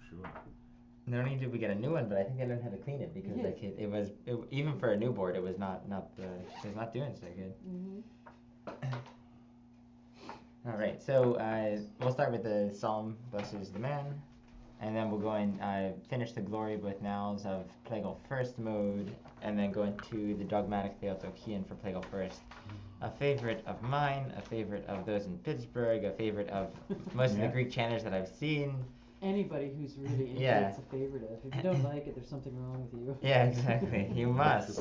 Sure. Not only did we get a new one, but I think I learned how to clean it because like even for a new board, it was not doing so good. All right, so we'll start with the Psalm Blesses the Man, and then we'll go and finish the glory with nows of Plagal First mode, and then go into the dogmatic Theotokian for Plagal First. A favorite of mine, a favorite of those in Pittsburgh, a favorite of most of the Greek chanters that I've seen. Anybody who's really into it's a favorite of. If you don't like it, there's something wrong with you. Yeah, exactly. You must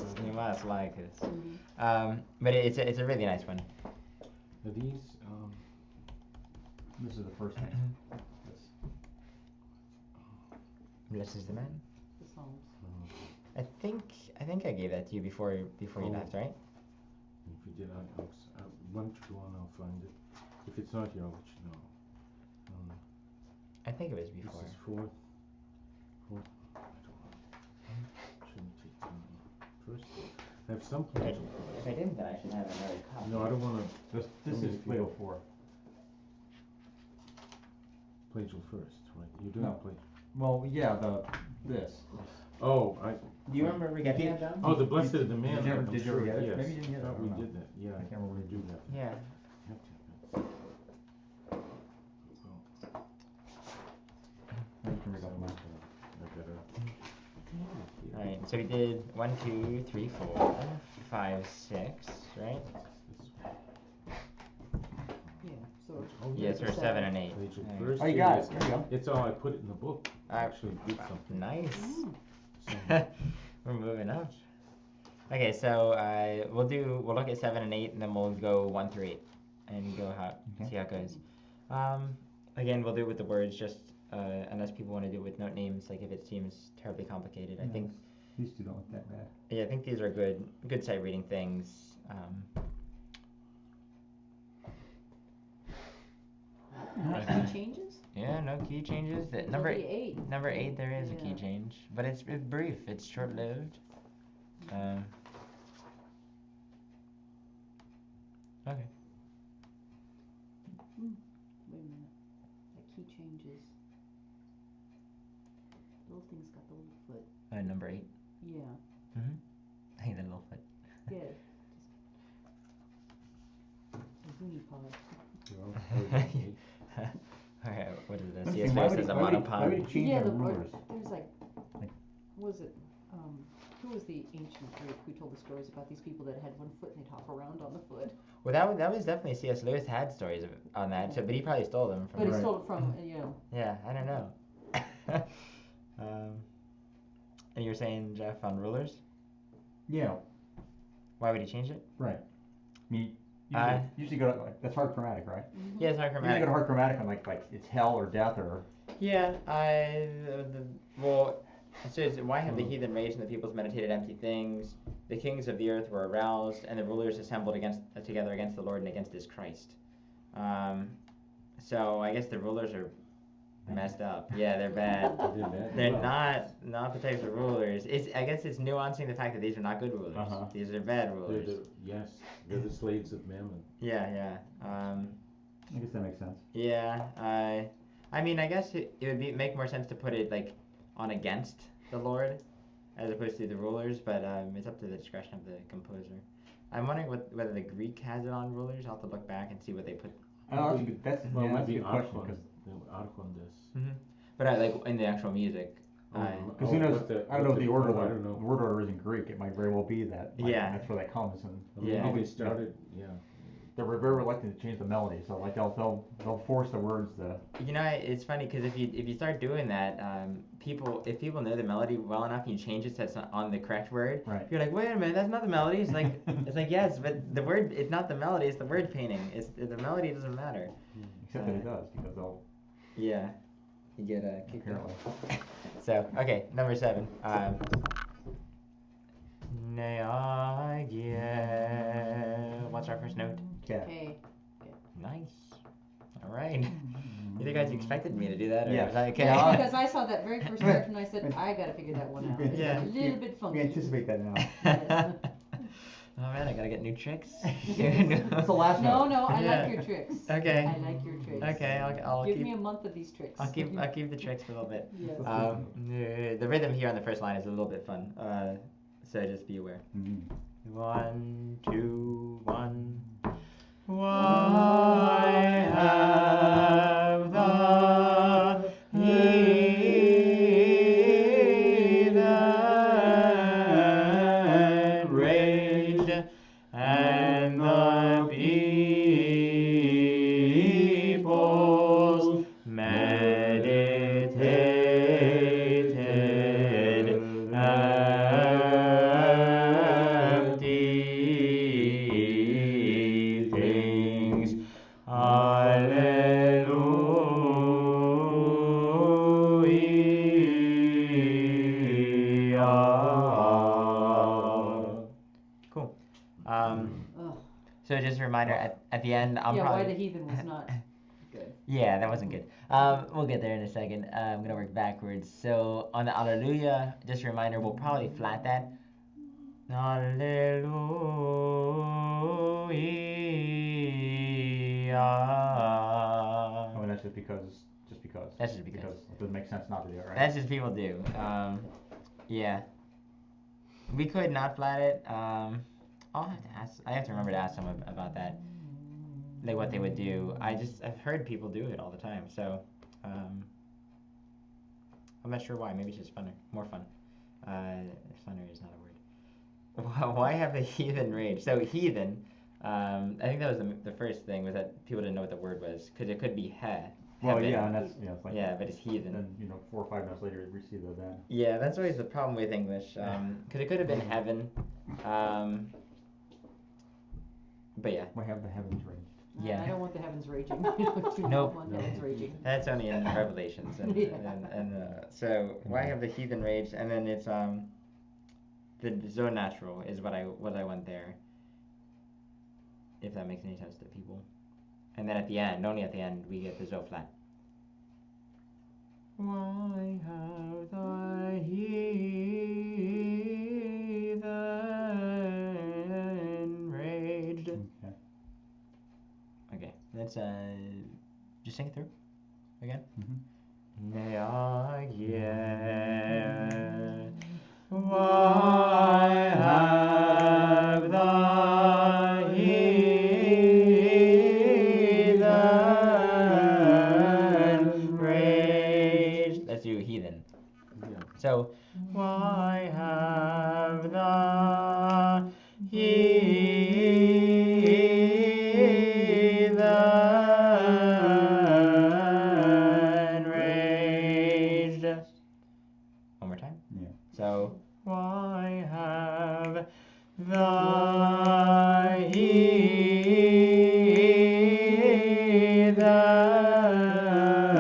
like this. But it's a really nice one. Are these? This is the first thing. Blesses the Man. The Psalms. I think I gave that to you before you left, right? If you did, once you go on, I'll find it. If it's not here, I'll let you know. I think it was before. This is fourth. I don't know. Shouldn't take too many. First, I have some Plagal. If I didn't, then I should have another copy. No, I don't want to. This is Plagal 4. Plagal First, right? You're doing Plagal. Well, yeah, this. Oh, Do you remember we got that done? Oh, the Blessed of the Man. Did you ever get it? Yes. Maybe you didn't get it. We did that. Yeah, I can't remember. We do that. Yeah. You can read off mine. Alright, so we did 1, 2, 3, 4, 5, 6, right? Yeah, so 7 and 8. First, Oh, you got it. There you go. It's all I put it in the book. I actually did something. Nice. We're moving up. Okay, so we'll look at 7 and 8, and then we'll go 1 through 8, and see how it goes. Again, we'll do it with the words, just unless people want to do it with note names, like if it seems terribly complicated. I think these two don't look that bad. Yeah, I think these are good sight reading things. No key changes? Yeah, no key changes. Number 8, there is a key change, but it's brief. It's short-lived. Okay. Wait a minute. The key changes. The little thing's got the little foot. Number 8. Yeah. I hate that little foot. Yeah. A Zuni pod. Alright, what is this? CS Space is a monopod. Why would you change the rulers? There's was it, who was the ancient Greek who told the stories about these people that had one foot and they'd hop around on the foot? Well, that was definitely C.S. Lewis had stories on that, but he probably stole them from. But he stole it from, Yeah, I don't know. And you were saying, Jeff, on rulers? Yeah. Why would he change it? Right. I mean, usually go to, that's hard chromatic, right? Yeah, it's hard chromatic. You go to hard chromatic on like it's hell or death or. Yeah, it says, why have the heathen raged and the peoples meditated empty things? The kings of the earth were aroused, and the rulers assembled together against the Lord and against his Christ. So I guess the rulers are messed up. Yeah, they're bad. They're not the types of rulers. I guess it's nuancing the fact that these are not good rulers. These are bad rulers. They're the slaves of Mammon. Yeah. I guess that makes sense. Yeah, I mean, I guess it would make more sense to put it like on against the Lord, as opposed to the rulers. But it's up to the discretion of the composer. I'm wondering whether the Greek has it on rulers. I'll have to look back and see what they put. Oh, that's a good question. Archon this. But like in the actual music. Because who knows? I don't know if the order, the word order is in Greek. It might very well be that. That's where that comes. And they started. Yeah. They're very reluctant to change the melody, so like they'll force the words to. It's funny because if you start doing that, if people know the melody well enough, and you change it so it's on the correct word. Right. You're like, wait a minute, that's not the melody. It's like yes, but the word, it's not the melody. It's the word painting. The melody doesn't matter. Except that it does because they'll. Yeah, you get kicked out. So okay, number 7. What's our first note? Okay. Nice. All right. You guys expected me to do that? Or yes. Was that okay? Yeah, because I saw that very first note and I said, I got to figure that one out. Yeah. It's a little bit funky. We anticipate that now. Yes. Oh man, I gotta get new tricks. That's the last No, note. no, I Yeah. like your tricks. Okay. I like your tricks. Okay, I'll Give keep. me a month of these tricks. I'll keep the tricks for a little bit. Yes. The rhythm here on the first line is a little bit fun. So just be aware. Mhm. 1, 2, 1. Why have the heathen raged and the peoples meditated empty things. Hallelujah. Cool. Ugh. So just a reminder at the end, I'm Yeah, probably. why the heathen was not good. Yeah, that wasn't good. We'll get there in a second. I'm gonna work backwards. So on the Alleluia, just a reminder, we'll probably flat that. Alleluia. Oh, and that's just because. That's just because. It doesn't make sense not to do it, right? That's just people do. Yeah. We could not flat it. I'll have to ask. I have to remember to ask them about that. Like what they would do. I've heard people do it all the time. So, I'm not sure why. Maybe it's just funner, more fun. Funner is not a word. Why have the heathen rage? So heathen. I think that was the first thing was that people didn't know what the word was because it could be he. Well, heaven. yeah, and that's it's like. Yeah, but it's heathen. Then 4 or 5 minutes later, we see the then. Yeah, that's always the problem with English. Because it could have been heaven. But yeah. Why have the heavens raged? Yeah. I don't want the heavens raging. I do not Nope. want the heavens raging. That's only in Revelations, Yeah. so why have the heathen rage? And then it's the zone natural is what I went there. If that makes any sense to people. And then at the end, only at the end, we get the zo flat. Why have the heathen raged? Okay, let's just sing it through again. Why have the heathen raged? Let's do heathen. Yeah. So, why have the heathen raged? One more time. Yeah. So, why have the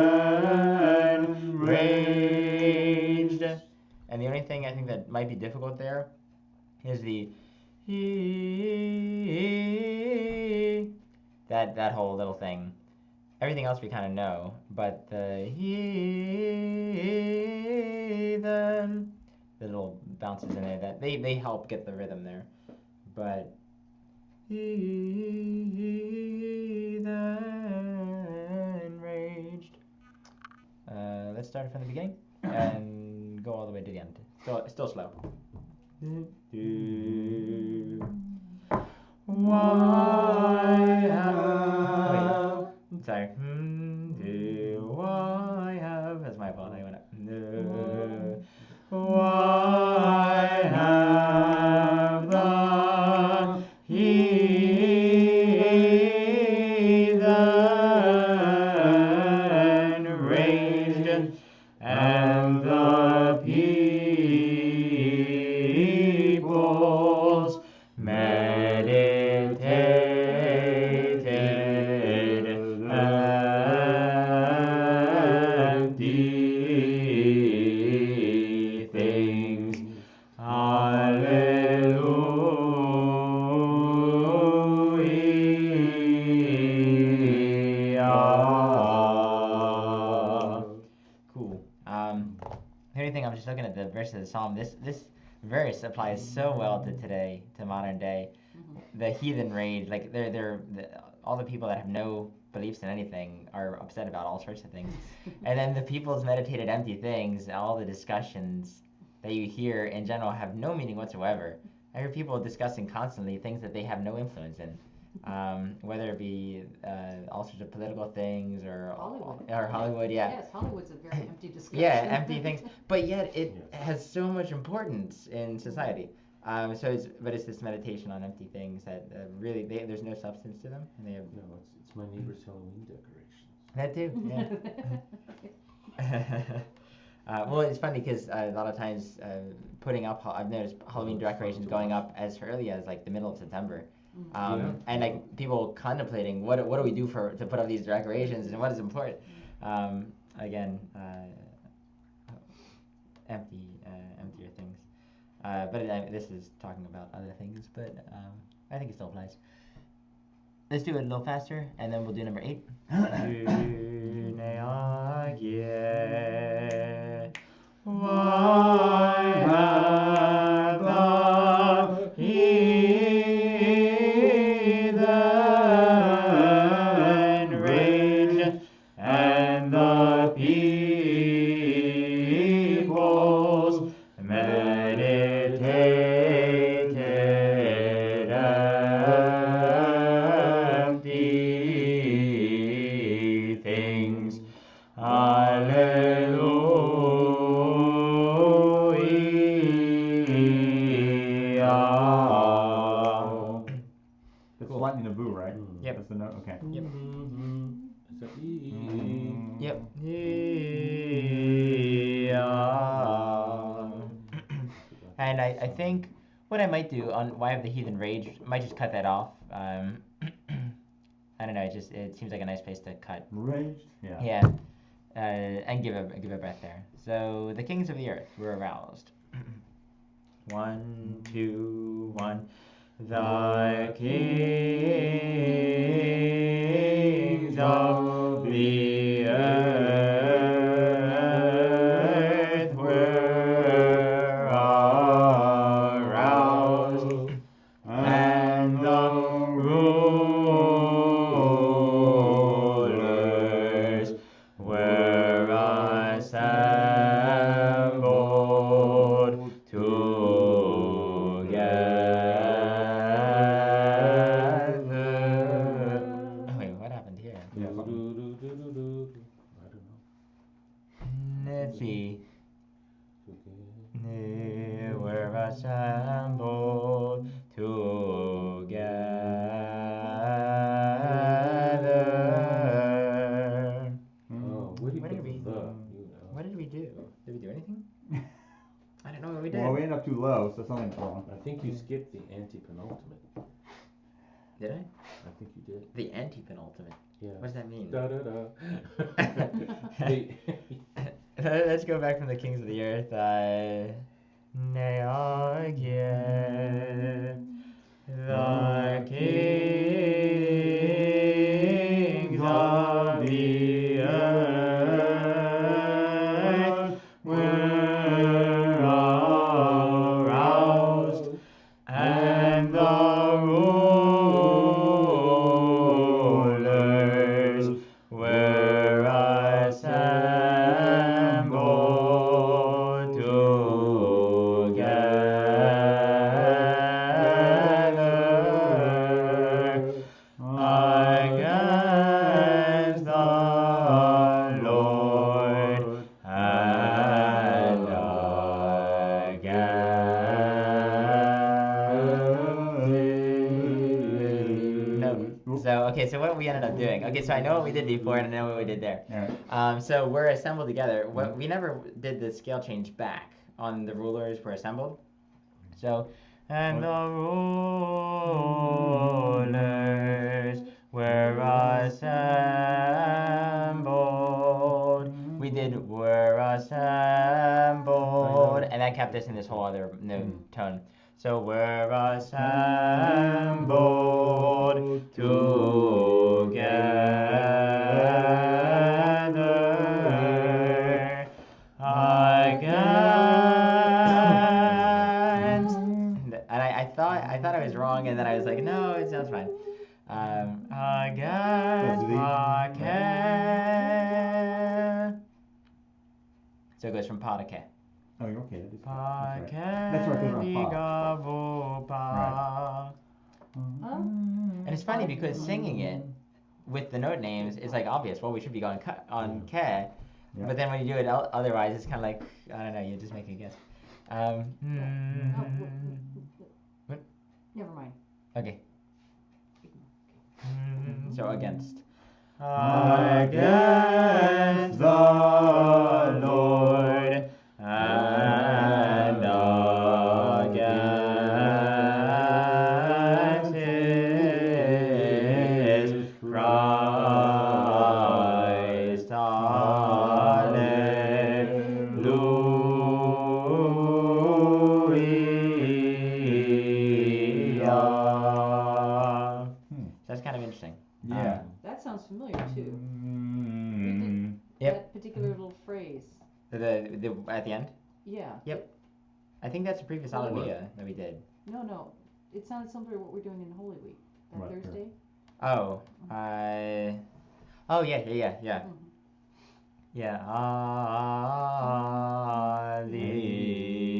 heathen raged? And the only thing I think that might be difficult there is the that whole little thing. Everything else we kind of know, but the heathen, the little bounces in there that they help get the rhythm there, but heathen raged. Let's start from the beginning and go all the way to the end. Still slow. Why have... Wait, sorry. Why have... That's my fault. I went up. Why have the heathen raged and the peoples meditated empty things. Hallelujah. Cool. The only thing, I'm just looking at the verse of the psalm. This verse applies so well to today, to modern day. the heathen rage, like all the people that have no beliefs in anything are upset about all sorts of things. And then the people's meditated empty things, all the discussions that you hear in general have no meaning whatsoever. I hear people discussing constantly things that they have no influence in, whether it be all sorts of political things or Hollywood, yeah. Yes, Hollywood's a very empty discussion. Yeah, empty things, but yet it has so much importance in society. So it's this meditation on empty things that really there's no substance to them, and they have No, it's my neighbor's Halloween decorations. that too. Yeah. Well, it's funny because a lot of times putting up, I've noticed Halloween decorations going up as early as like the middle of September. And like people contemplating what do we do to put up these decorations and what is important. Again, emptier things. But this is talking about other things, but I think it still applies. Let's do it a little faster, and then we'll do number 8. Why have the heathen raged, and the peoples meditated empty things? Hallelujah. It's lightning and boo, right? Yep. That's the note. Okay. Yep. Is that E? Yep. And I think what I might do on Why Have the Heathen Rage, I might just cut that off. I don't know. It seems like a nice place to cut. Raged. Yeah. Yeah. And give a breath there. So the kings of the earth were aroused. 1, 2, 1. The kings of the earth were aroused, and the rulers were assembled together. Wait, what happened here? Yeah, something. I don't know. Let's see. They were assembled together. Oh, where did What you did we put the? What did we do? Did we do anything? I don't know what we did. Well, we ended up too low, so something's wrong. I think you skipped the anti-penultimate. Did I? I think you did. The anti-penultimate. Yeah. What does that mean? Da da da. Let's go back from the kings of the earth. The kings of the earth were aroused, and the rulers were assembled together against the Lord and against. No. So what we ended up doing. Okay, so I know what we did before and I know what we did there. Yeah. So we're assembled together. We never did the scale change back on the rulers were assembled. So, and the rulers were assembled. We did were assembled, and that kept us in this whole other tone. So we're assembled together against. And I thought I was wrong, and then I was like, no, That's fine. Against Pake. So it goes from pa to ke. Oh, you're okay. That is Pa right. ke That's right, they're on pa. ligavo pa. And it's funny because singing it with the note names is like obvious. Well, we should be going on ke. Yeah. But then when you do it otherwise, it's kind of like, I don't know, you just make a guess. What? Never mind. Okay. Ignore. So against. Against the Lord and against his Christ. Hallelujah. That's kind of interesting. Yeah. That sounds familiar too. Yep. That particular little phrase. The at the end? Yeah. Yep. I think that's a previous Holy Hallelujah that we did. No. It sounded similar to what we're doing in Holy Week. That Right, Thursday. Oh, oh yeah. Mm-hmm. Yeah. Hallelujah.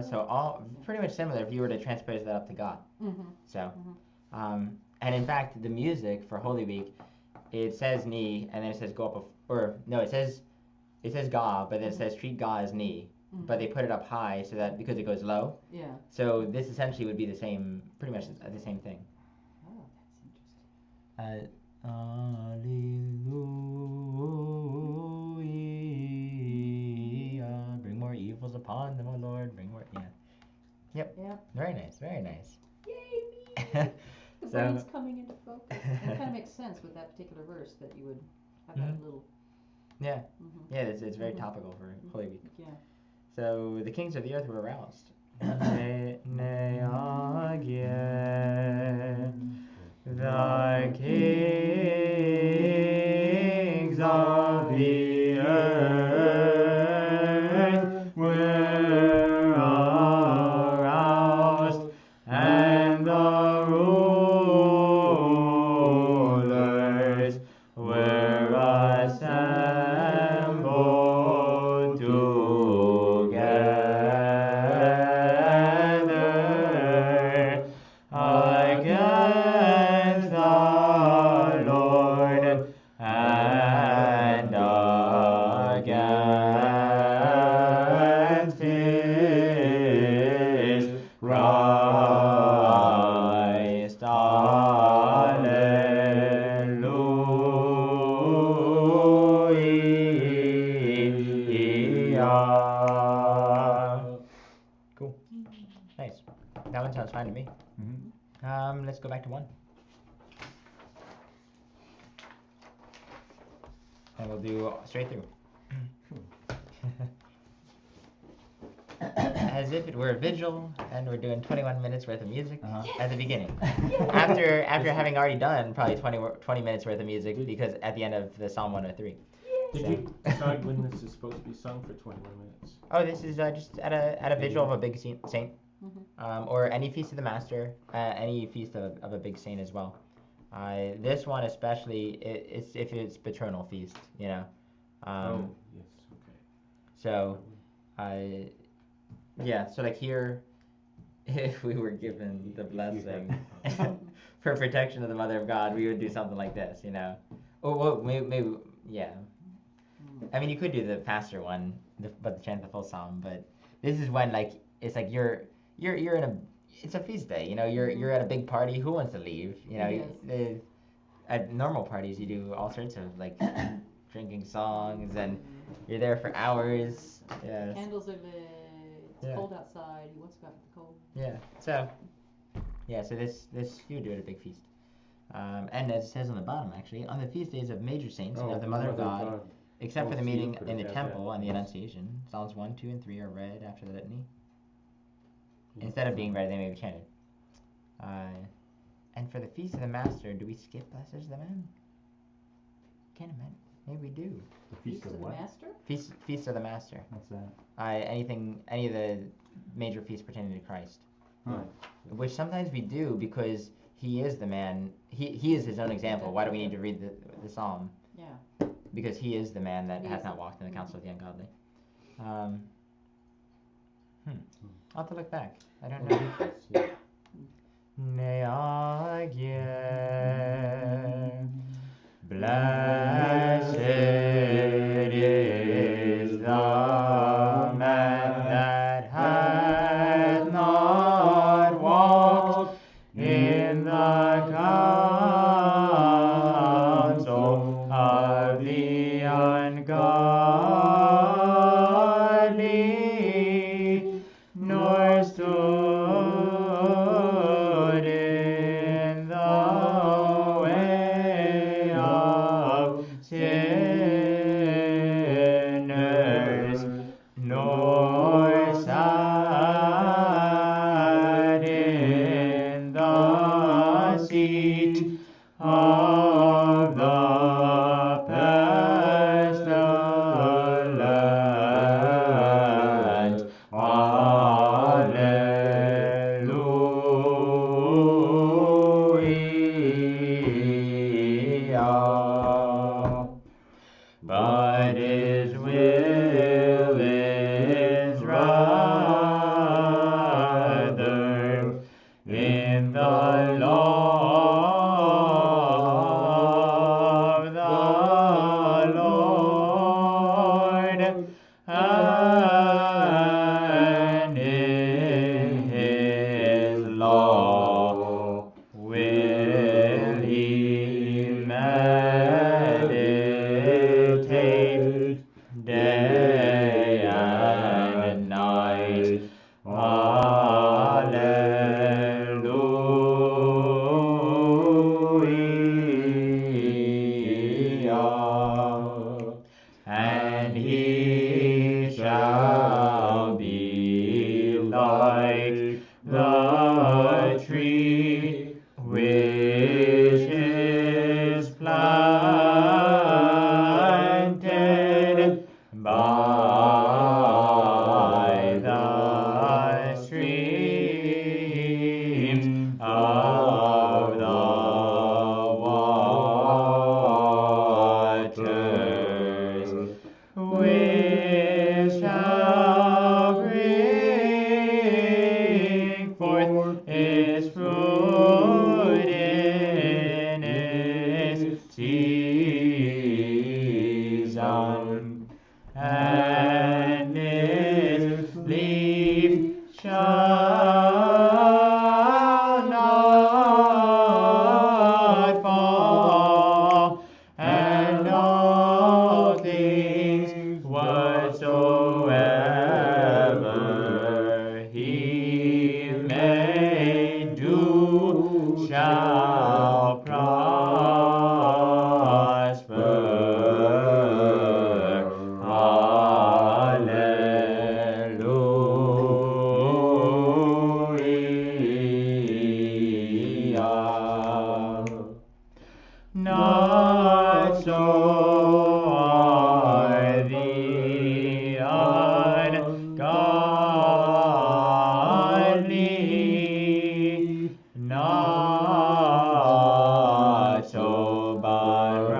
So all pretty much similar if you were to transpose that up to God. Mm-hmm. So, and in fact, the music for Holy Week, it says ni, and then it says go up, or no, it says ga, but then it says treat ga as ni, but they put it up high so that because it goes low. Yeah. So this essentially would be the same, pretty much the same thing. Oh, that's interesting. Hallelujah. Bring more evils upon them, O Lord. Bring more. Yeah. Yep. Yeah. Very nice. Very nice. Yay me! The So- brain's coming into focus. And it kind of makes sense with that particular verse that you would have that little. Yeah. Mm-hmm. Yeah. It's very topical for Holy Week. Yeah. So the kings of the earth were aroused. The kings of the earth were aroused, and the rulers were assembled together against the Lord and against his Christ. Hallelujah. Cool. Nice. That one sounds fine to me. Let's go back to 1. And we'll do straight through. As if it were a vigil, and we're doing 21 minutes worth of music at the beginning. After having already done probably 20 minutes worth of music, because at the end of the Psalm 103. Did you decide when this is supposed to be sung for 21 minutes? Oh, this is just at a vigil of a big saint, or any feast of the Master, any feast of a big saint as well. This one especially, it's if it's patronal feast, you know. Oh, yes, okay. So, yeah. So like here, if we were given the blessing for protection of the Mother of God, we would do something like this, you know. Or well, maybe yeah. I mean, you could do the pastor one, but chant the full psalm. But this is when like it's like you're in a it's a feast day. You know, you're at a big party. Who wants to leave? You know, Yes. at normal parties you do all sorts of like drinking songs, and you're there for hours. Yeah. Candles are lit. It's cold outside. He wants to go out with the cold. Yeah. So this you would do at a big feast. And as it says on the bottom, actually, on the feast days of major saints and of the Mother of God, except for the meeting in the temple and the Annunciation, Psalms 1, 2, and 3 are read after the litany. Instead of being read, they may be chanted. And for the feast of the Master, do we skip Blessed is the Man? Can't imagine. Maybe we do. The Feast of the what? Master? Feast of the Master. What's that? Any of the major feasts pertaining to Christ. Huh. Which sometimes we do because he is the man. He is his own example. Why do we need to read the psalm? Yeah. Because he is the man that He hath is not the- walked in the counsel of the ungodly. I'll have to look back. I don't know. Yeah. Neagier, blessed is the man that hath not walked in the counsel of the ungodly, nor stood in the way of sinners, nor sat in the seat of the pestilent. Alleluia. But his will is rather in the law of the Lord, and in his law will he meditate day and night. Alleluia. And he shall be like the tree which is planted by the streams of the waters, which shall bring forth its fruit in its season, and its leaf shall not fall, and all things whatsoever he may do shall prosper. Alleluia. Not so are the ungodly, not so, but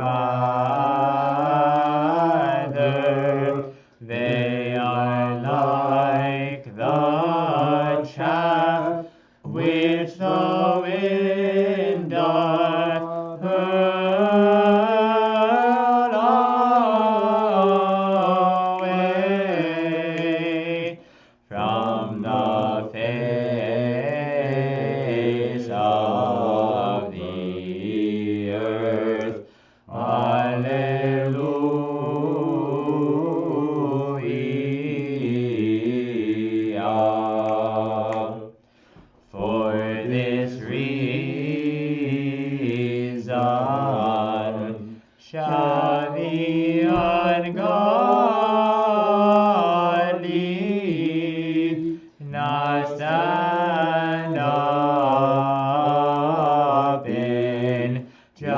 rather they are like the chaff which the wind doth hurl away from the face of the earth. Alleluia. For this reason shall the ungodly not stand up in judgment.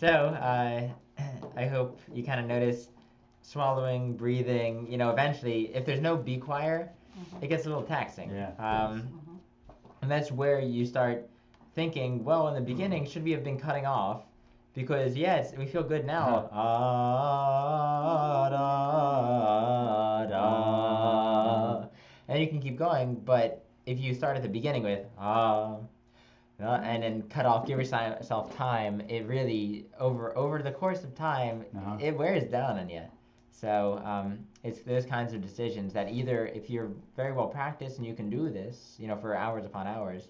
So, I hope you kind of notice swallowing, breathing. Eventually, if there's no B choir, it gets a little taxing. Yeah. And that's where you start thinking, well, in the beginning, should we have been cutting off? Because, yes, we feel good now. Da, da. And you can keep going, but if you start at the beginning with and then cut off, give yourself time, it really, over the course of time, it wears down on you. So it's those kinds of decisions that either, if you're very well practiced and you can do this, for hours upon hours,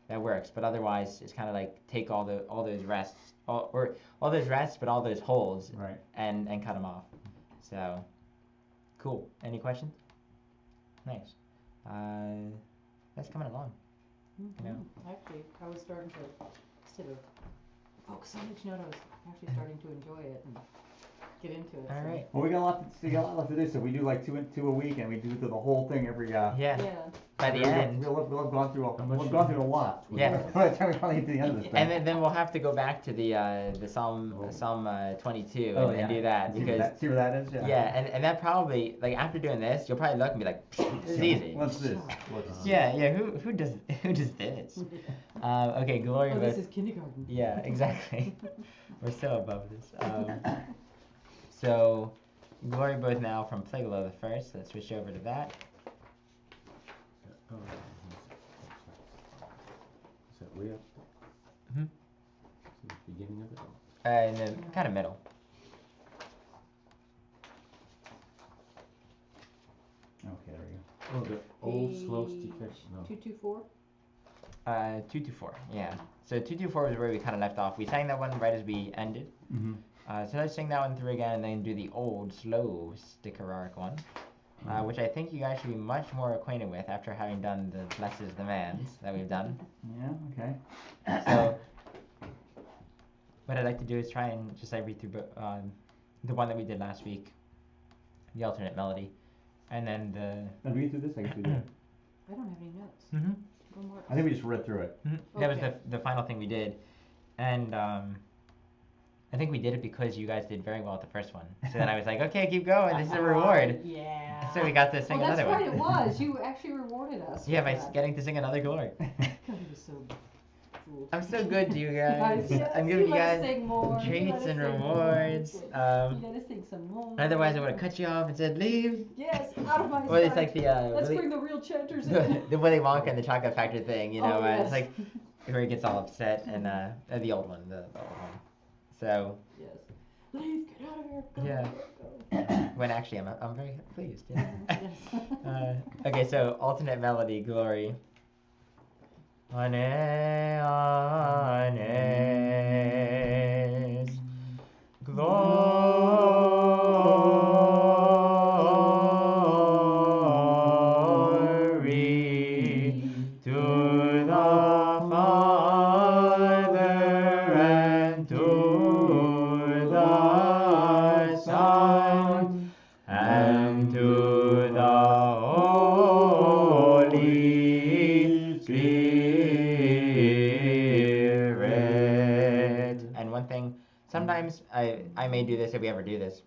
that works. But otherwise, it's kind of like take all those rests, all those rests, but all those holds, right, and cut them off. So, cool. Any questions? Nice. That's coming along. Actually, I was starting to, instead of focus on each note, I was actually starting to enjoy it and get into it. All right. Well, we got a lot left to do, so we do like two a week, and we do the whole thing every. Yeah. By the end. We'll have gone through a lot. Yeah. By the time we finally get to the end of this thing. And then we'll have to go back to the Psalm 22 and do that because see where that is. Yeah, and that probably, like, after doing this, you'll probably look and be like, this is easy. What's this? Yeah. Who does this? Okay, glory. Oh, this is kindergarten. Yeah, exactly. We're so above this. So, glory both now from Plagal of First. Let's switch over to that. Is that way up? Mm-hmm. Is the beginning of it? In the kind of middle. Okay, there we go. Oh, the old slow steep. No. 224. 224. Yeah. So 224 was where we kind of left off. We sang that one right as we ended. Mm-hmm. So let's sing that one through again and then do the old slow sticker arc one. Which I think you guys should be much more acquainted with after having done the blesses the mans that we've done. Yeah, okay. So, what I'd like to do is try and just read through the one that we did last week, the alternate melody, and then the. Now, read through this. I can do that. I don't have any notes. Mm-hmm. One more. I think we just read through it. Mm-hmm. That was the final thing we did, and I think we did it because you guys did very well at the first one. So then I was like, okay, keep going. This is a reward. Yeah. So we got to sing another one. That's right, it was. You actually rewarded us. Yeah, by that. getting to sing another glory. God, you were so foolish. I'm so good to you guys. Yes, I'm giving you let us guys sing more. treats and Let us sing more. rewards. You gotta sing some more. Otherwise, I would have cut you off and said, leave. Yes, out of my Well, it's sight. like the Let's Willy, bring the real chanters in. the Willy Wonka and the Chocolate Factory thing, Oh, yes. It's like where he gets all upset and the old one, the old one. So Yes. Leave, get out of here. Go, Yeah. go. when actually I'm very pleased. Yeah. Yes. Okay, so alternate melody, glory. Anes, glory to the Father and to the Son and to the Holy Spirit. And one thing, sometimes I may do this if we ever do this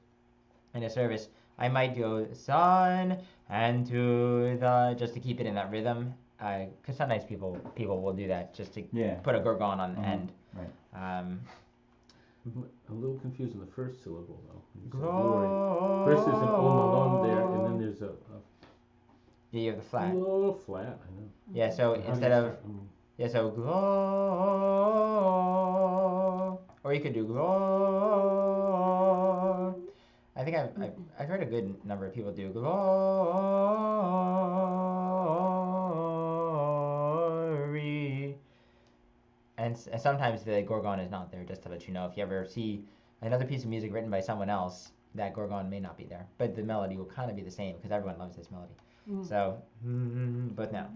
in a service. I might go Son and to the, just to keep it in that rhythm. Because sometimes people will do that just to put a gorgon on the end. Right. I'm a little confused on the first syllable though. When you say Glory. First there's an omalon there, and then there's a Yeah, you have the flat. low flat. I know. Yeah, so How do you instead of start? yeah, so glory, or you could do glory. I think I've heard a good number of people do glory, and sometimes the gorgon is not there. Just to let you know, if you ever see another piece of music written by someone else, that gorgon may not be there, but the melody will kind of be the same because everyone loves this melody. So both now.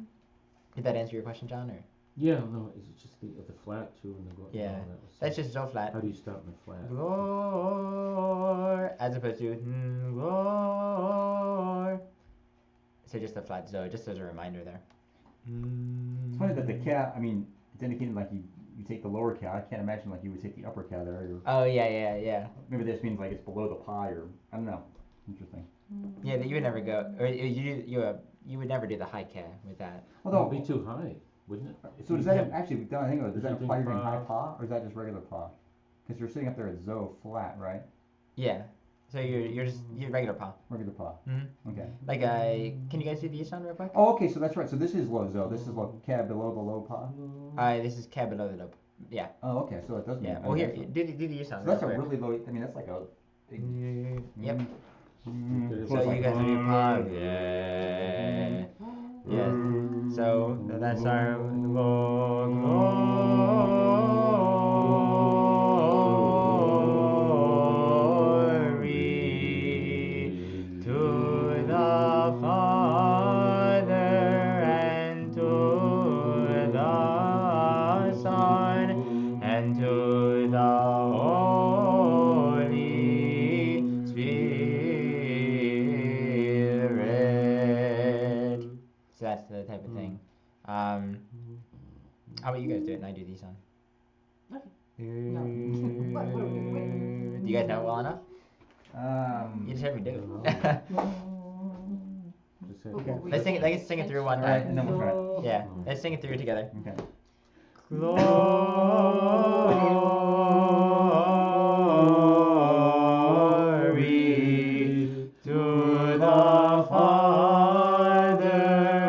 Did that answer your question, John? Or Yeah, no, is it just the flat too and the yeah, no, that was that's just so flat. How do you start in the flat? Glor, as opposed to glor. So just a flat zo, just as a reminder there. It's funny that the cat. I mean, it's indicating like you you take the lower K. I can't imagine like you would take the upper K there. Or Oh yeah. maybe this means like it's below the pi, or I don't know. Interesting. Yeah, you would never go, or you would never do the high K with that. Well, it'd be too high, wouldn't it? So does that actually? Does that if you imply you're think doing high pa, or is that just regular pa? Because you're sitting up there at zo flat, right? Yeah. So you're regular pa. Regular pa. Mm-hmm. Okay. Like can you guys do the sound real quick? Oh, okay. So that's right. So this is low zo. This is low K below the low pa. This is K below the low. Yeah. Oh, okay. So it does. Yeah. Mean, Well, here, so do the sound. that's a real quick. really low. I mean, that's like a. Big, Yep. So So you guys do pa. Mm. Yeah. Yeah. So that's our glory to the Father and to the Son and to the Holy Spirit. So that's the type of thing. How about you guys do it and I do these on? Okay. No. What are we doing? Do you guys know it well enough? You just heard me do it. Just say Okay. Let's sing it through one Alright, time. and then we'll try it. Yeah, let's sing it through together. Okay. Glory to the Father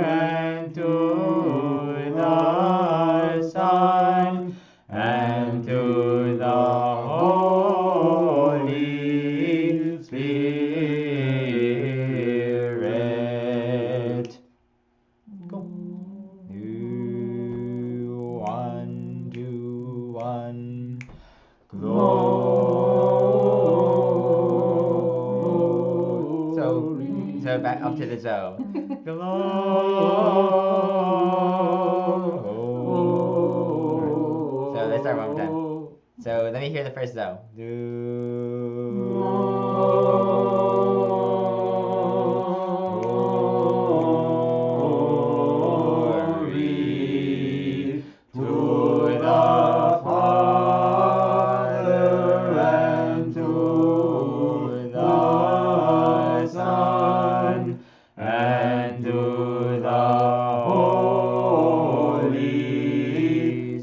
and to the Son and to the Holy Spirit. Go. 1, 2, 1. Glory. So back up to the zo. Glory. So let's start one more time. So let me hear the first zo. Glory to the Father and to the Son and to the Holy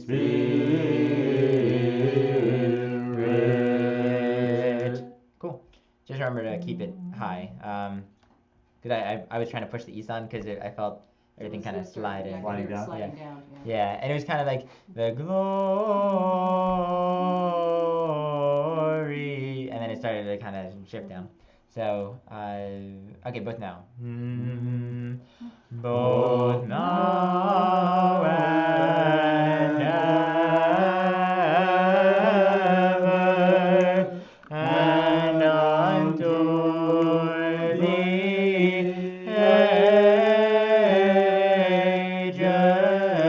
Spirit. Cool. Just remember to keep it high. Cause I was trying to push the East on because I felt everything kind of sliding. Sliding down. Sliding down. Yeah, and it was kind of like the glory, and then it started to kind of shift down. So, okay, both now. Both now and ever, and unto the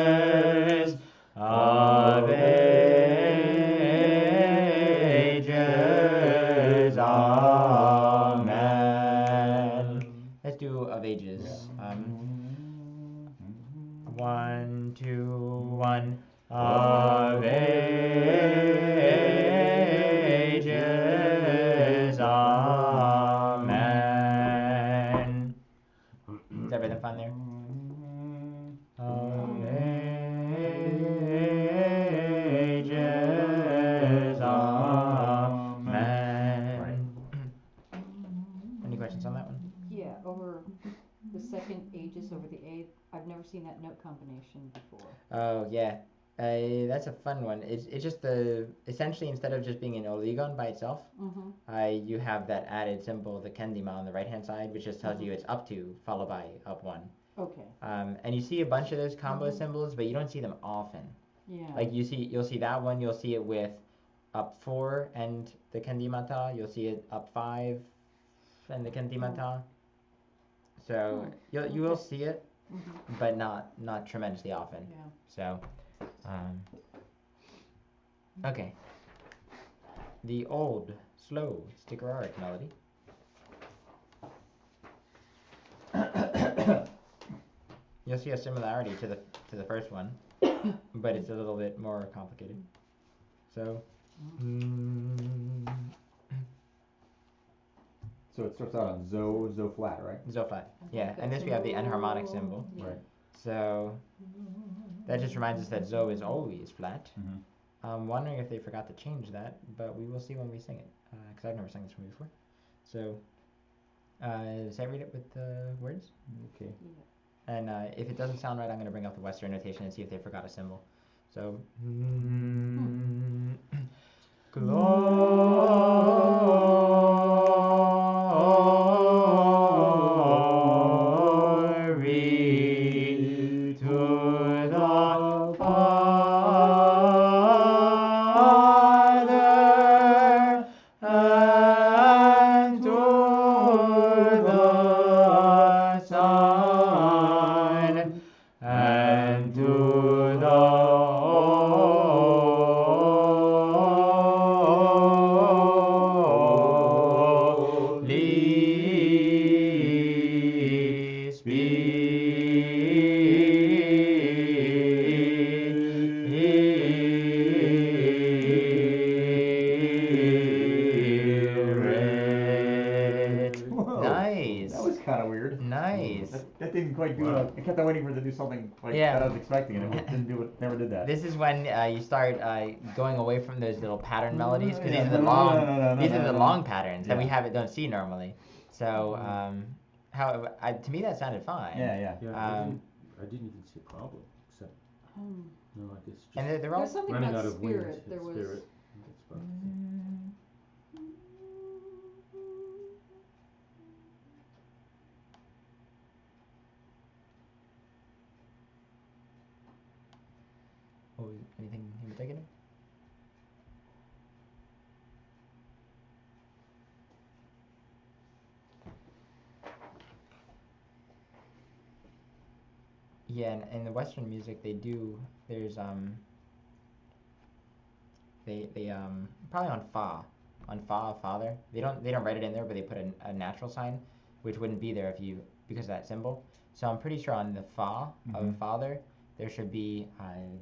ages of ages. Amen. Let's do of ages. 1, 2, 1. Of ages. Amen. Is everything fun there? Of ages. Amen. Any questions on that one? Yeah, over the second ages over the eighth, I've never seen that note combination before. Oh yeah, that's a fun one. It's just essentially instead of just being an oligon by itself, you have that added symbol, the kendima on the right hand side, which just tells you it's up 2 followed by up 1. Okay. And you see a bunch of those combo symbols, but you don't see them often. Yeah. Like you'll see that one. You'll see it with up 4 and the kendimata. You'll see it up 5 and the kendimata. So you will see it, but not tremendously often. Yeah. So, okay. The old, slow, stickeric melody. You'll see a similarity to the first one. but it's a little bit more complicated. So. So it starts out on zo flat, right? Zo flat. Yeah, and this we have the enharmonic symbol. Yeah. Right. So that just reminds us that zo is always flat. Mm-hmm. I'm wondering if they forgot to change that, but we will see when we sing it, because I've never sung this one before. So, does I read it with the words? Okay. Yeah. And if it doesn't sound right, I'm going to bring up the Western notation and see if they forgot a symbol. So, glory to the Father and to the Son and to the Holy Spirit. Nice. That was kind of weird. Nice. That didn't quite do Wow. it. I kept on waiting for it to do something like Yeah. that I was expecting, and it didn't do it. Never did that. This is when you start going away from those little pattern melodies, because these are the No, long, no, these are the no. long patterns that we Yeah. don't see normally. So, to me that sounded fine. Yeah. Yeah, Um, I didn't even see a problem, except, Um, no, I guess just And they're all. There's something running about out of wind. spirit. There was. Spirit. That's about it. Oh, anything in particular? Yeah, and in the Western music they do. There's they probably on fa father. They don't write it in there, but they put a natural sign, which wouldn't be there if you because of that symbol. So I'm pretty sure on the fa of Mhm. father there should be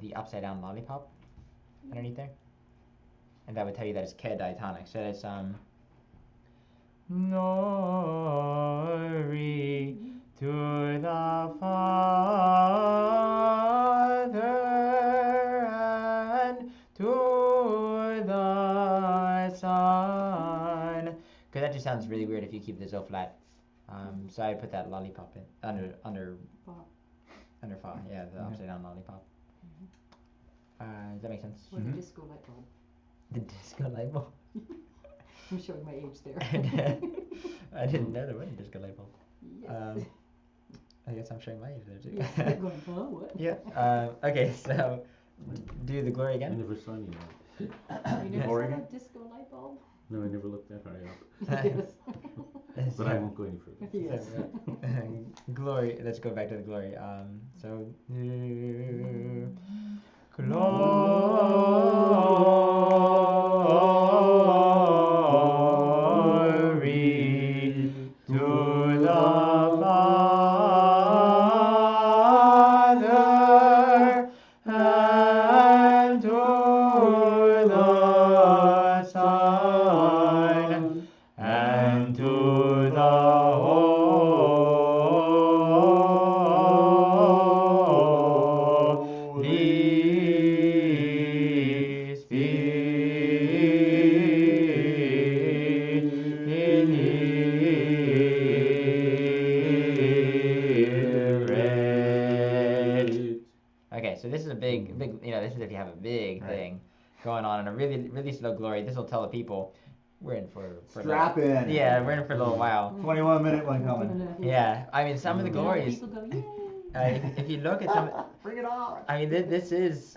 the upside down lollipop underneath there, and that would tell you that it's ke diatonic. So it's Glory to the Father and to the Son. Because that just sounds really weird if you keep the zo flat. So I put that lollipop in under Fa. fa. Yeah, the Okay. upside down lollipop. Does that make sense? Or the Mhm. disco light bulb. The disco light bulb. I'm showing my age there. I didn't know there was a disco light bulb. Yes. I guess I'm showing my age there too. Yes. They're going, huh, what? Yeah. Okay, so do the glory I again. never saw any of that. You never Glory saw again? that disco light bulb? No, I never looked that high up. Yes. But I won't go any further. Yes. Glory. Let's go back to the glory. Glory to the Father and to the Son and to the Holy Spirit. Okay, so this is a big, this is if you have a big Right. thing going on and a really, really slow glory. This will tell the people we're in for a Strap little, in. Yeah, we're in for a little while. 21-minute one coming. Yeah, I mean some of the And then glories. people go, yay! If you look at some, Bring it on. I mean this is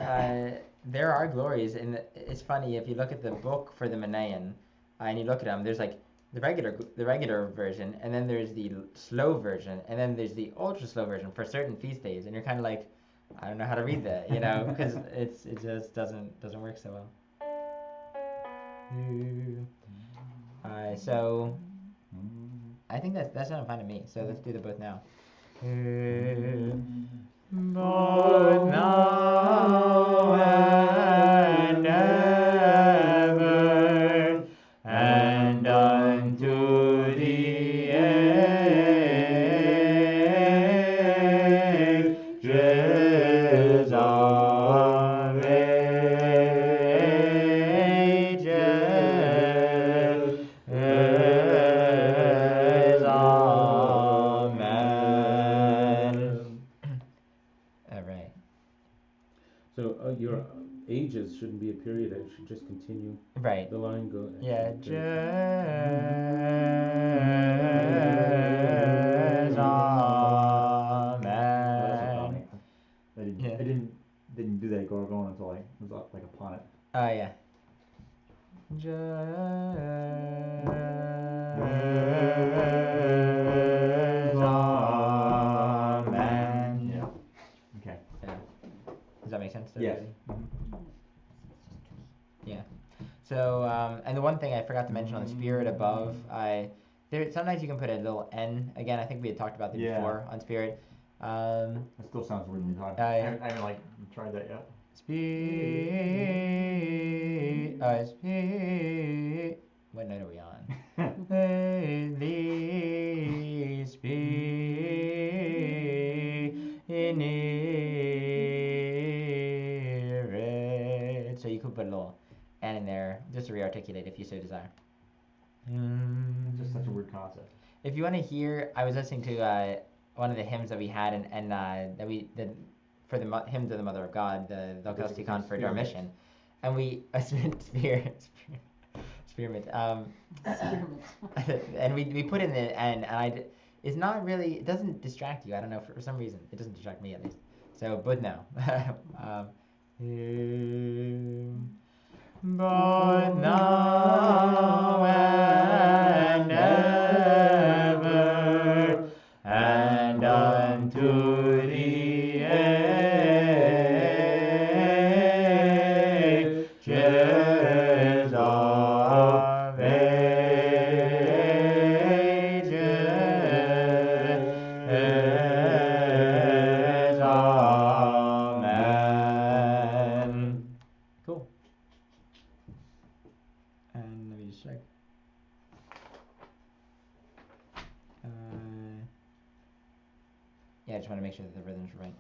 there are glories, and it's funny if you look at the book for the Manayan, and you look at them. There's like the regular version, and then there's the slow version, and then there's the ultra slow version for certain feast days, and you're kind of like, I don't know how to read that, because it just doesn't work so well. So I think that sounded fine to me. So let's do them both now. both now and ever, and unto the ages of ages. Amen. All right. So your ages shouldn't be a period. It should just continue. Right. The line go. Yeah. Amen. I didn't do that going until I was up like upon it. Oh yeah. Amen. Yeah. Okay. Yeah. Does that make sense to Yes. everybody? Yeah. So, and the one thing I forgot to mention on the spirit above, sometimes you can put a little N. Again, I think we had talked about that before on spirit. That still sounds weird to me. Yeah. I haven't like tried that yet. What note are we on? Holy Spirit. So you could put a little N in there just to rearticulate if you so desire. It's just such a weird concept. If you want to hear, I was listening to one of the hymns that we had and that we did for the hymn to the Mother of God, the cont for Dormition, and we spearmint. And we put in the N, and it's not really, it doesn't distract you. I don't know, for some reason it doesn't distract me at least. So, but no. But now and ever, and unto the ages of ages. Amen. Cool. And let me just check. Yeah, I just want to make sure that the rhythms are right.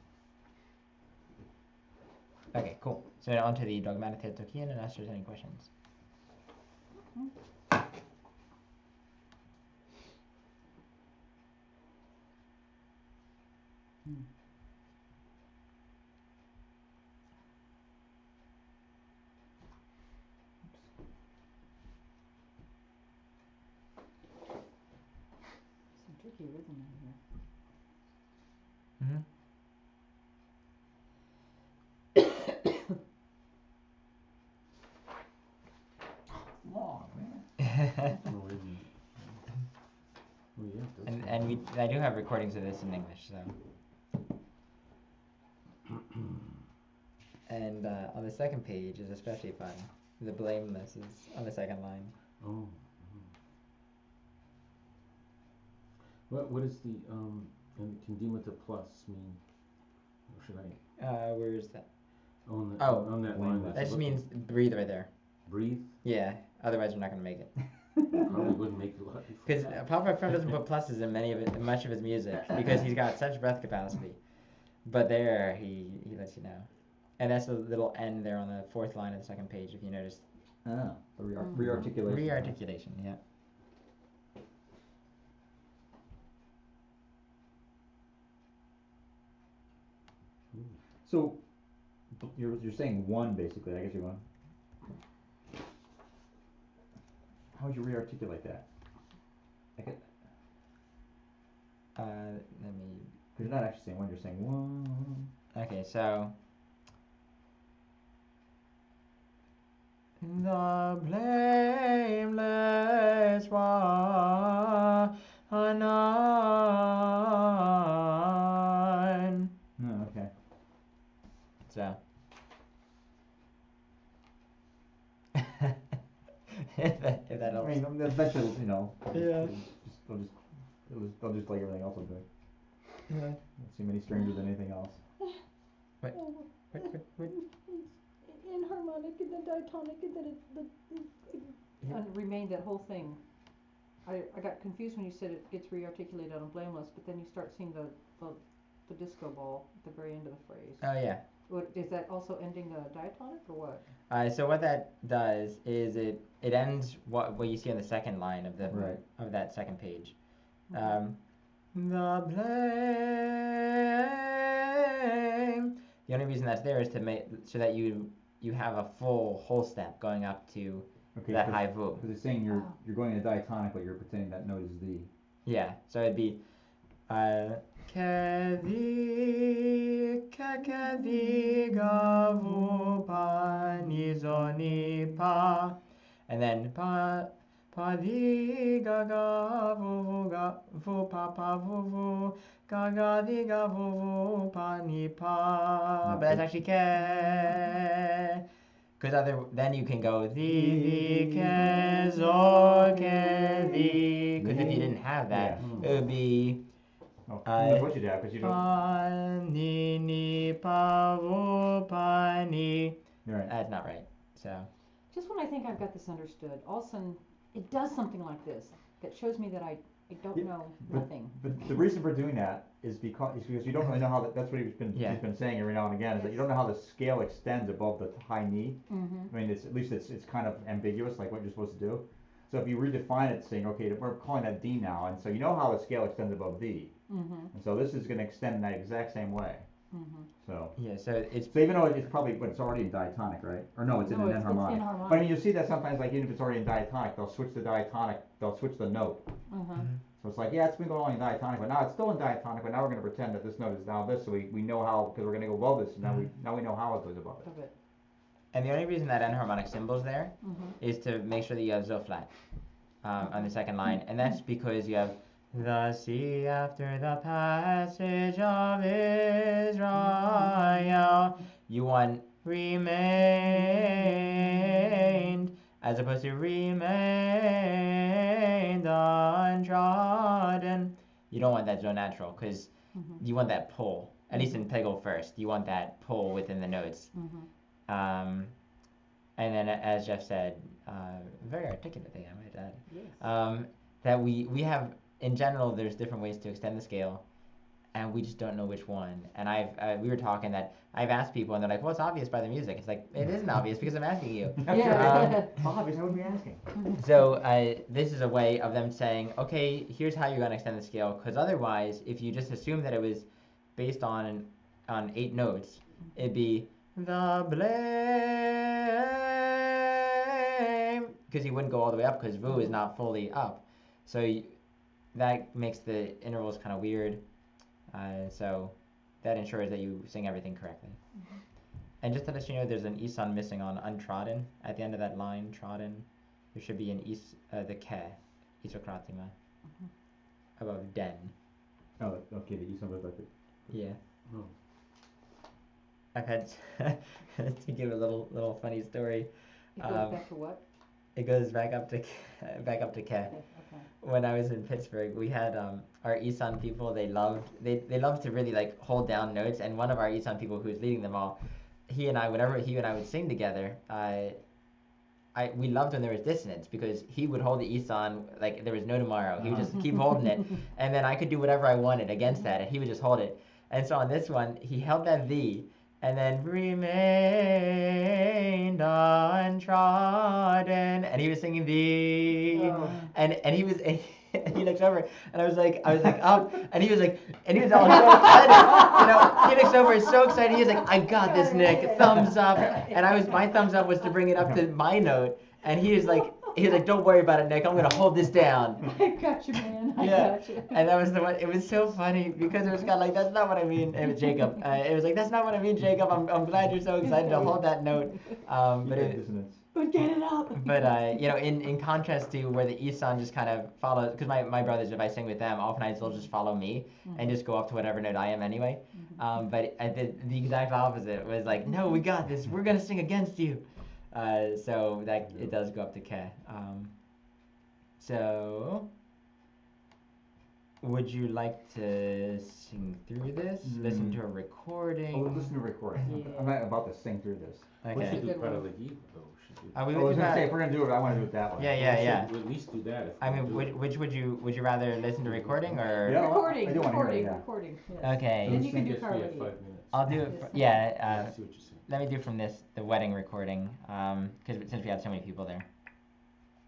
Okay, cool. So now on to the dogmatic Tokian and ask if there's any questions. Some tricky rhythm in here. Mm-hmm. Long, man. Oh, really? Oh, yeah, it does and I do have recordings of this in English, so. And on the second page is especially fun. The blameless is on the second line. Oh. What is the and condemn with a plus mean? Or should I? Where is that? On the, Oh, on that line. That just means breathe right there. Breathe. Yeah, otherwise we're not gonna make it. Probably wouldn't make it a lot. Because Papa From doesn't put pluses in much of his music because he's got such breath capacity. But there, he lets you know. And that's a little N there on the fourth line of the second page, if you noticed. Ah, rearticulation. Rearticulation, yeah. So, you're saying one basically. I guess you're going. How would you rearticulate that? Let me. Because you're not actually saying one. You're saying one. Okay, so. The blameless one. Oh, okay. So. if that helps. I mean, eventually, Yeah. they'll just like everything else I'm doing. Don't seem any stranger than anything else. What? Inharmonic and then diatonic and then and remained that whole thing. I got confused when you said it gets rearticulated on Blameless, but then you start seeing the disco ball at the very end of the phrase. Oh yeah. What, is that also ending a diatonic or what? So what that does is it ends what you see on the second line of the of that second page. The blame. The only reason that's there is to make so that you have a full whole step going up to that high vo. Because it's saying you're going in a diatonic, but you're pretending that note is the. Yeah. So it'd be. Kedi gavu pa nizoni pa, and then pa di ga vu pa vu ga di ga vu pa ni pa. But that's actually ke. Because then you can go di ke zo ke di. Because if you didn't have that, it would be. That's what you have, because you don't. Pa ni pa vo pa ni. Right. That's not right. So. Just when I think I've got this understood, all of a sudden it does something like this that shows me that I don't know nothing. But the reason for doing that is because you don't really know how that's what he's been saying every now and again, is that you don't know how the scale extends above the high knee. Mm-hmm. I mean, it's kind of ambiguous, like what you're supposed to do. So if you redefine it, saying, okay, we're calling that D now, and so you know how the scale extends above D. Mm-hmm. And so this is going to extend in that exact same way. Mm-hmm. So. Yeah. So even though it's probably, but it's already in diatonic, right? Or no, it's in an enharmonic. It's enharmonic. But I mean, you see that sometimes, like even if it's already in diatonic, they'll switch the diatonic. They'll switch the note. Mm-hmm. So it's like, yeah, it's been going on in diatonic, but now it's still in diatonic. But now we're going to pretend that this note is now this, so we know how, because we're going to go above this. And now we know how it goes above it. And the only reason that enharmonic symbol's there is to make sure that you have zo flat on the second line, and that's because you have the sea after the passage of Israel. You want remained as opposed to remained untrodden. You don't want that zo natural because you want that pull. At least in Plagal of First, you want that pull within the notes. And then, as Jeff said, very articulately, I might add, that we have. In general, there's different ways to extend the scale, and we just don't know which one. And we were talking that I've asked people, and they're like, "Well, it's obvious by the music." It's like it isn't obvious because I'm asking you. Obvious, I would be asking. So this is a way of them saying, "Okay, here's how you're going to extend the scale." Because otherwise, if you just assume that it was based on 8 notes, it'd be the blame, because you wouldn't go all the way up because vu is not fully up. So. That makes the intervals kind of weird, so that ensures that you sing everything correctly. And just to let you know, there's an isan missing on untrodden at the end of that line, trodden. There should be an the ke, isokratima, above den. Oh, okay, the isan was like it. Yeah. Oh. I've had to give a little funny story. It goes back to what? It goes back up to ke. Okay. When I was in Pittsburgh, we had our Isan people. They loved to really like hold down notes. And one of our Isan people who was leading them all, whenever he and I would sing together, we loved when there was dissonance because he would hold the Isan like there was no tomorrow. He would just keep holding it, and then I could do whatever I wanted against that, and he would just hold it. And so on this one, he held that V, and then remained untrodden, and he was singing the, and he was. He looks over, and I was like, oh, and he was all so excited, he looks over, he's so excited, he was like, I got this, Nick, thumbs up, and my thumbs up was to bring it up to my note, and he was like, don't worry about it, Nick, I'm gonna hold this down. I got you, man, I got you. And that was the one, it was so funny, because it was kind of like, that's not what I mean, it was Jacob, it was like, that's not what I mean, Jacob, I'm glad you're so excited to hold that note, but get it up. But in contrast to where the Isan just kind of follows, because my brothers, if I sing with them, oftentimes they'll just follow me and just go up to whatever note I am anyway. But I did the exact opposite. Was like, no, we got this. We're gonna sing against you. So that it does go up to ke. So would you like to sing through this? Listen to a recording? Oh, listen to a recording. Yeah. I'm not about to sing through this. We Okay. should do Good one. Plagal of though. We should do. We I would was do gonna say that. if we're gonna do it, I want to do it that way. Yeah, We yeah, should yeah. at least do that. If I we mean, do it. which would you rather listen to recording or? Yeah. Recording, I do wanna hear it, recording, yeah. recording, yes. Okay. Then you Sing can do it for you at Carly. 5 minutes. I'll do it. Yes. Yeah. I see what you're saying. Let me do from the wedding recording. Because since we had so many people there,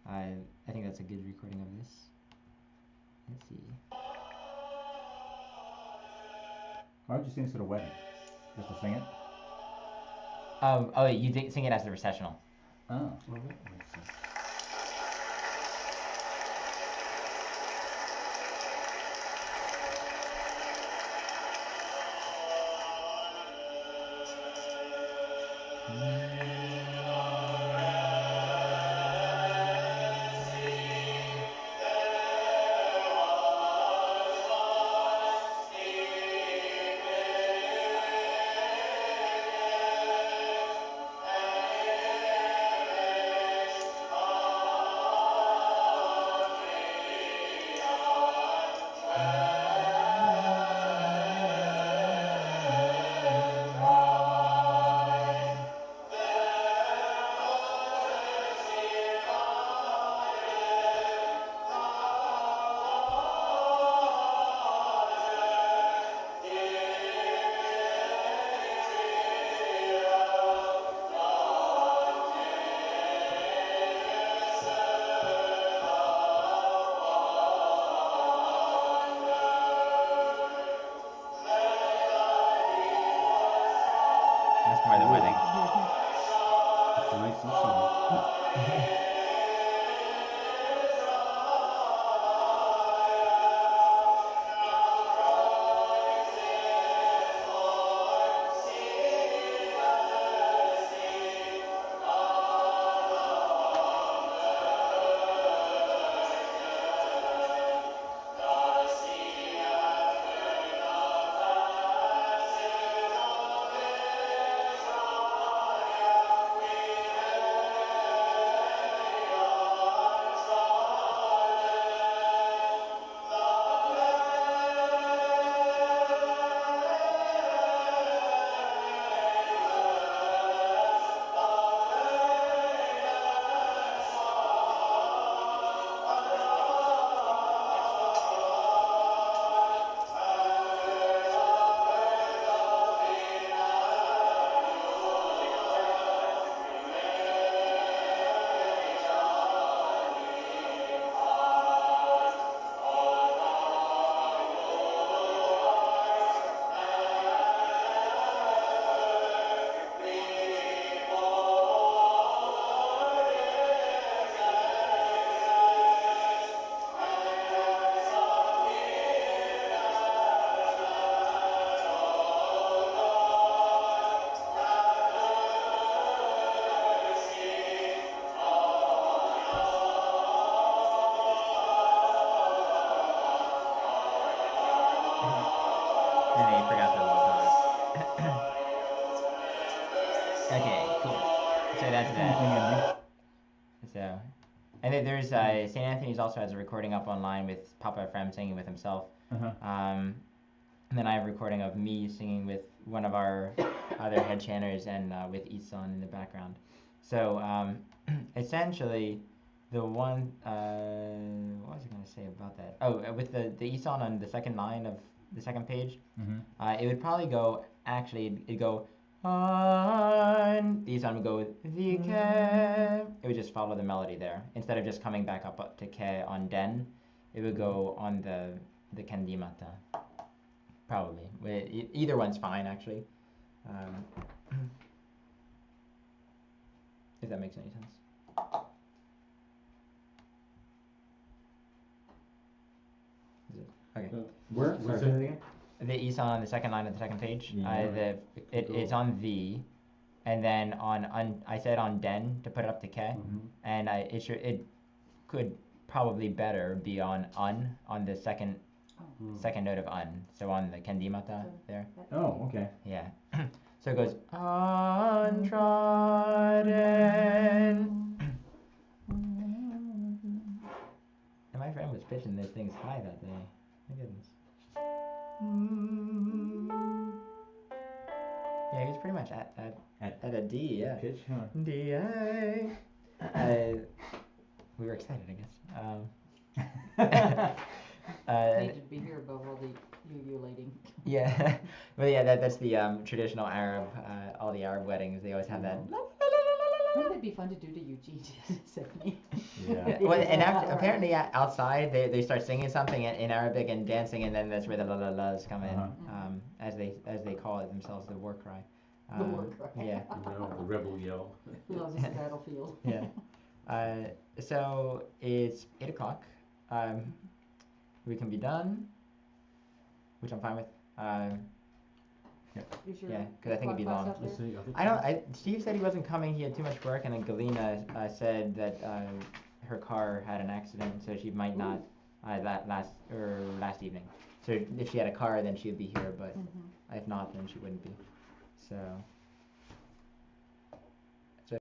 I think that's a good recording of this. Let's see. Why would you sing this at a wedding? Just to sing it? Oh, you did sing it as the recessional. Oh. Well, that makes sense. That's more the wedding. It's nice and song. And then you forgot the little pause. Okay, cool. So that's that. So, and then there's St. Anthony's also has a recording up online with Papa Ephraim singing with himself. Uh-huh. And then I have a recording of me singing with one of our other head chanters and with Isan in the background. So essentially, the one what was I going to say about that? Oh, with the Isan on the second line of the second page, it would probably go. Actually, it'd go on. The Isan would go the ke. It would just follow the melody there instead of just coming back up to ke on den. It would go on the kendimata. Probably. Either one's fine, actually. If that makes any sense. Is it? Okay. Where? Was Sorry, it- say that again? The Isan on the second line of the second page. Yeah. It's on the, and then on I said on den to put it up to ke, and it could probably better be on the second note of un. So on the kendimata there. Oh, okay. Yeah. So it goes untrodden. And my friend was pitching those things high that day. My goodness. Yeah, he's pretty much at a D, yeah. Pitch, huh? D A. We were excited, I guess. Needed to be here above all the ululating. Yeah, but yeah, that's the traditional Arab. All the Arab weddings, they always have that. Wouldn't that be fun to do to Eugene, Stephanie? Yeah. Well, and apparently outside they start singing something in Arabic and dancing, and then that's where the la la la's come in, as they call it themselves, the war cry. The war cry. Yeah. The rebel yell. Loves the battlefield. Yeah. So it's 8 o'clock. We can be done, which I'm fine with. Is your Yeah, 'cause I think it'd be class long. out there? Let's see, I think Steve said he wasn't coming. He had too much work, and then Galena said that her car had an accident, so she might not that last evening. So if she had a car, then she'd be here, but if not, then she wouldn't be. So